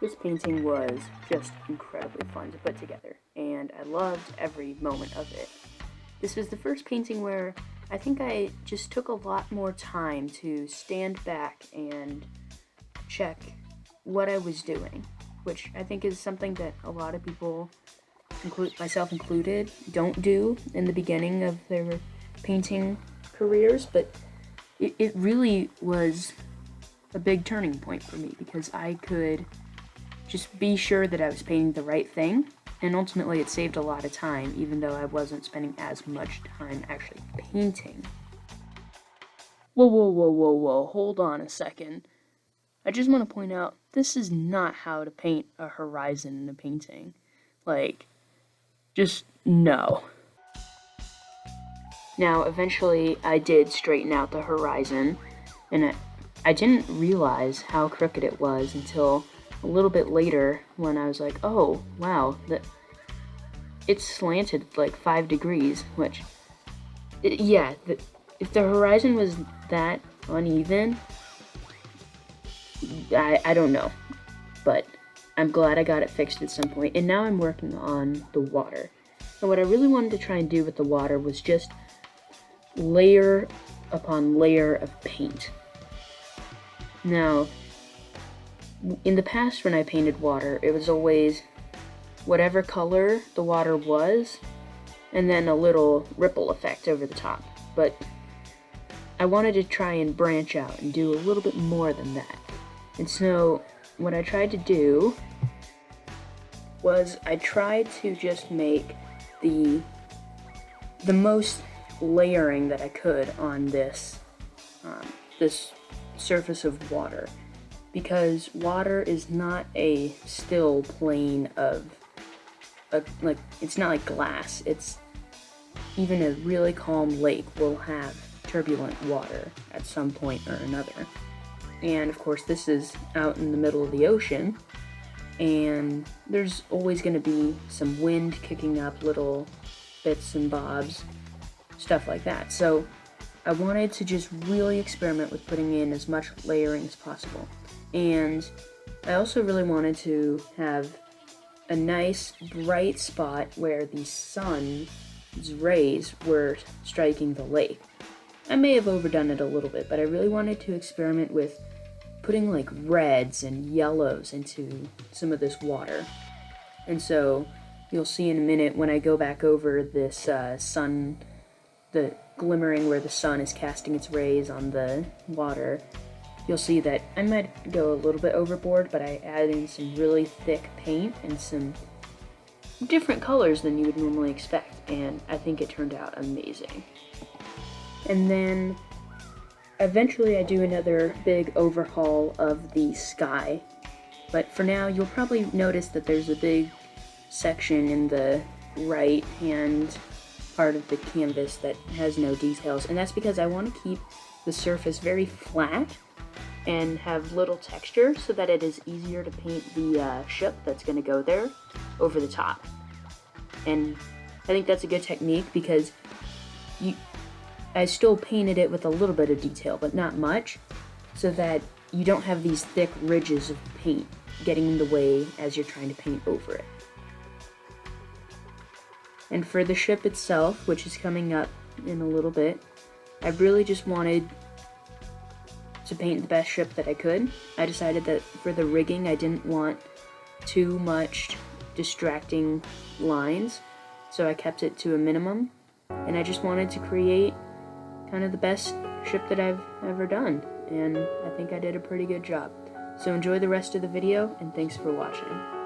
This painting was just incredibly fun to put together, and I loved every moment of it. This was the first painting where I think I just took a lot more time to stand back and check what I was doing, which I think is something that a lot of people, myself included, don't do in the beginning of their painting careers, but it really was a big turning point for me because I could just be sure that I was painting the right thing, and ultimately it saved a lot of time, even though I wasn't spending as much time actually painting. Whoa, hold on a second. I just want to point out, this is not how to paint a horizon in a painting. Like, just no. Now, eventually I did straighten out the horizon, and I didn't realize how crooked it was until a little bit later when I was like, oh, wow, it's slanted like 5 degrees, which, if the horizon was that uneven, I don't know, but I'm glad I got it fixed at some point, and now I'm working on the water. And what I really wanted to try and do with the water was just layer upon layer of paint. Now, in the past when I painted water, it was always whatever color the water was, and then a little ripple effect over the top. But I wanted to try and branch out and do a little bit more than that. And so what I tried to do was I tried to just make the most layering that I could on this this surface of water, because water is not a still plane of like, it's not like glass. It's even a really calm lake will have turbulent water at some point or another. And of course this is out in the middle of the ocean, and there's always going to be some wind kicking up little bits and bobs, stuff like that. So I wanted to just really experiment with putting in as much layering as possible. And I also really wanted to have a nice bright spot where the sun's rays were striking the lake. I may have overdone it a little bit, but I really wanted to experiment with putting like reds and yellows into some of this water. And so you'll see in a minute when I go back over this sun, the glimmering where the sun is casting its rays on the water, you'll see that I might go a little bit overboard, but I add in some really thick paint and some different colors than you would normally expect, and I think it turned out amazing. And then eventually I do another big overhaul of the sky, but for now you'll probably notice that there's a big section in the right hand part of the canvas that has no details, and that's because I want to keep the surface very flat and have little texture so that it is easier to paint the ship that's going to go there over the top. And I think that's a good technique because I still painted it with a little bit of detail, but not much, so that you don't have these thick ridges of paint getting in the way as you're trying to paint over it. And for the ship itself, which is coming up in a little bit, I really just wanted to paint the best ship that I could. I decided that for the rigging, I didn't want too much distracting lines, so I kept it to a minimum, and I just wanted to create kind of the best ship that I've ever done, and I think I did a pretty good job. So enjoy the rest of the video, and thanks for watching.